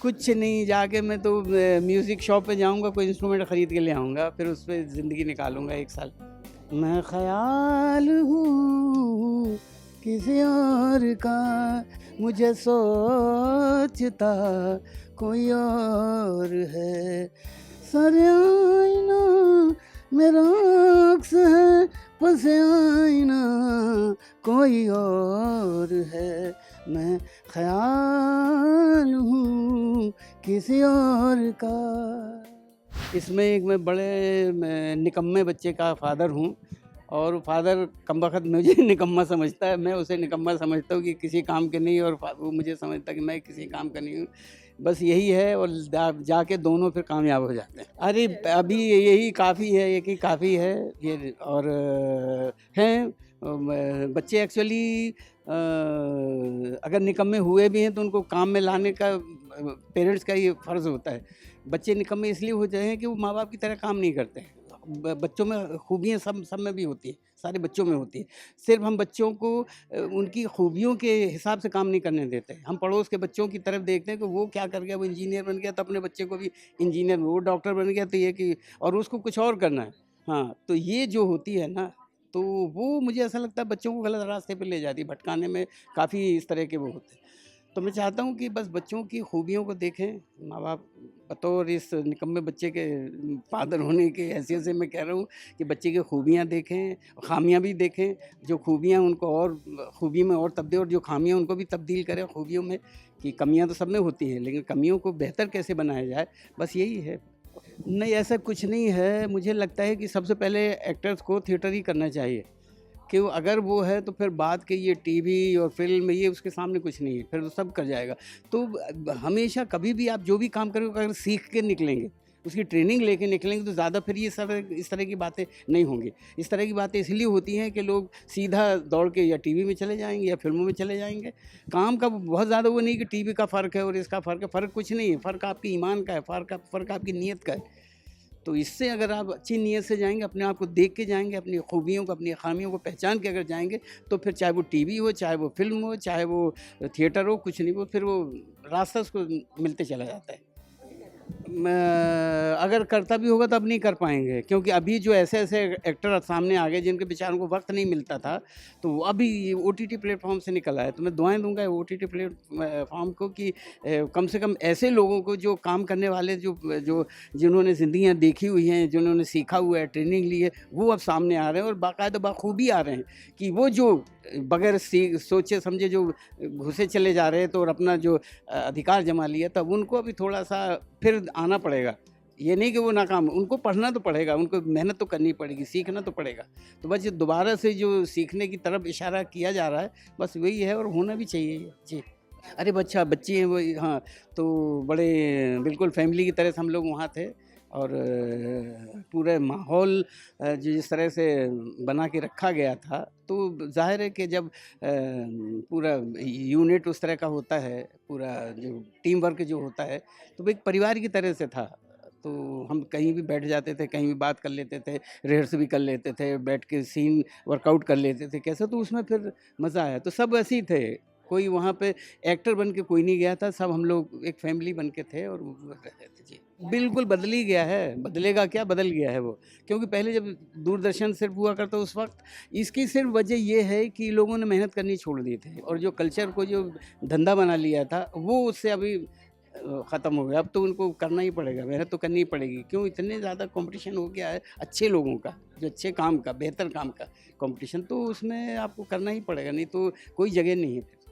कुछ नहीं, जाके मैं तो म्यूज़िक शॉप पे जाऊंगा, कोई इंस्ट्रूमेंट ख़रीद के ले आऊँगा, फिर उस पे ज़िंदगी निकालूंगा 1 साल। मैं ख़याल हूँ किसी और का, मुझे सोचता कोई और है। सारे आईना मेरा अक्स है, पस आईना कोई और है। मैं ख़याल हूँ किसी और का। इसमें एक मैं बड़े निकम्मे बच्चे का फ़ादर हूँ, और फादर कमबख्त मुझे निकम्मा समझता है, मैं उसे निकम्मा समझता हूँ कि किसी काम के नहीं, और वो मुझे समझता है कि मैं किसी काम का नहीं हूँ। बस यही है, और जाके दोनों फिर कामयाब हो जाते हैं। अरे अभी यही काफ़ी है, एक ही काफ़ी है ये। और हैं बच्चे एक्चुअली अगर निकम्मे हुए भी हैं तो उनको काम में लाने का पेरेंट्स का ये फ़र्ज़ होता है। बच्चे निकम्मे इसलिए हो जाए हैं कि वो माँ बाप की तरह काम नहीं करते हैं। बच्चों में खूबियाँ सब में भी होती हैं, सारे बच्चों में होती है। सिर्फ हम बच्चों को उनकी खूबियों के हिसाब से काम नहीं करने देते। हम पड़ोस के बच्चों की तरफ देखते हैं कि वो क्या कर गया, वो इंजीनियर बन गया तो अपने बच्चे को भी इंजीनियर, वो डॉक्टर बन गया तो ये कि, और उसको कुछ और करना है। हाँ, तो ये जो होती है ना, तो वो मुझे ऐसा लगता है बच्चों को गलत रास्ते पे ले जाती है, भटकाने में काफ़ी इस तरह के वो होते हैं। तो मैं चाहता हूँ कि बस बच्चों की खूबियों को देखें, माँ बाप बतौर इस निकम्मे बच्चे के फादर होने की हैसियत से मैं कह रहा हूँ कि बच्चे की खूबियाँ देखें, खामियाँ भी देखें। जो खूबियाँ उनको और खूबी में और तब्दील, और जो खामियाँ उनको भी तब्दील करें खूबियों में, कि कमियाँ तो सब में होती हैं, लेकिन कमियों को बेहतर कैसे बनाया जाए, बस यही है। नहीं, ऐसा कुछ नहीं है। मुझे लगता है कि सबसे पहले एक्टर्स को थिएटर ही करना चाहिए, कि वो अगर वो है तो फिर बाद के ये टीवी और फ़िल्म ये उसके सामने कुछ नहीं है, फिर तो सब कर जाएगा। तो हमेशा कभी भी आप जो भी काम करोगे अगर सीख के निकलेंगे, उसकी ट्रेनिंग लेके निकलेंगे, तो ज़्यादा फिर ये सब इस तरह की बातें नहीं होंगी। इस तरह की बातें इसलिए होती हैं कि लोग सीधा दौड़ के या टीवी में चले जाएँगे या फ़िल्मों में चले जाएँगे। काम का बहुत ज़्यादा वो नहीं कि टीवी का फ़र्क है और इसका फ़र्क है, फ़र्क कुछ नहीं है। फ़र्क आपकी ईमान का है, फ़र्क आपकी नीयत का है। तो इससे अगर आप अच्छी नीयत से जाएँगे, अपने आप को देख के जाएँगे, अपनी खूबियों को, अपनी ख़ामियों को पहचान के अगर जाएँगे, तो फिर चाहे वो टीवी हो, चाहे वो फ़िल्म हो, चाहे वो थिएटर हो, कुछ नहीं, वो फिर वो रास्ता उसको मिलते चला जाता है। अगर करता भी होगा तो अब नहीं कर पाएँगे, क्योंकि अभी जो ऐसे-ऐसे एक्टर सामने आ गए जिनके बेचारों को वक़्त नहीं मिलता था, तो वो अभी ओटीटी प्लेटफ़ॉर्म से निकल आए। तो मैं दुआएँ दूँगा ओटीटी प्लेटफ़ॉर्म को कि कम से कम ऐसे लोगों को जो काम करने वाले, जो जिन्होंने ज़िंदगियाँ देखी हुई हैं, जिन्होंने सीखा हुआ है, ट्रेनिंग ली है, वो अब सामने आ रहे हैं और बाकायदा बाखूबी आ रहे हैं, कि वो जो बगैर सोचे समझे जो घुसे चले जा रहे हैं तो, और अपना जो अधिकार जमा लिया, तब उनको अभी थोड़ा-सा फिर आना पड़ेगा। ये नहीं कि वो नाकाम, उनको पढ़ना तो पड़ेगा, उनको मेहनत तो करनी पड़ेगी, सीखना तो पड़ेगा। तो बस ये दोबारा से जो सीखने की तरफ इशारा किया जा रहा है, बस वही है, और होना भी चाहिए ये। जी। अरे बच्चा बच्ची हैं वो, हाँ, तो बड़े बिल्कुल फैमिली की तरह से हम लोग वहाँ थे, और पूरे माहौल जिस तरह से बना के रखा गया था, तो ज़ाहिर है कि जब पूरा यूनिट उस तरह का होता है, पूरा जो टीम वर्क जो होता है, तो वो एक परिवार की तरह से था। तो हम कहीं भी बैठ जाते थे, कहीं भी बात कर लेते थे, रिहर्सल भी कर लेते थे, बैठ के सीन वर्कआउट कर लेते थे, कैसे, तो उसमें फिर मज़ा आया। तो सब ऐसे ही थे, कोई वहाँ पे एक्टर बन के कोई नहीं गया था, सब हम लोग एक फैमिली बन के थे और वो रहते थे। जी। बिल्कुल बदल ही गया है, बदलेगा क्या, बदल गया है वो। क्योंकि पहले जब दूरदर्शन सिर्फ हुआ करता उस वक़्त, इसकी सिर्फ वजह ये है कि लोगों ने मेहनत करनी छोड़ दी थी, और जो कल्चर को जो धंधा बना लिया था, वो उससे अभी ख़त्म हो गया। अब तो उनको करना ही पड़ेगा, मेहनत तो करनी ही पड़ेगी। क्यों, इतने ज़्यादा कॉम्पिटिशन हो गया है अच्छे लोगों का, जो अच्छे काम का, बेहतर काम का कॉम्पिटिशन, तो उसमें आपको करना ही पड़ेगा, नहीं तो कोई जगह नहीं है फिर।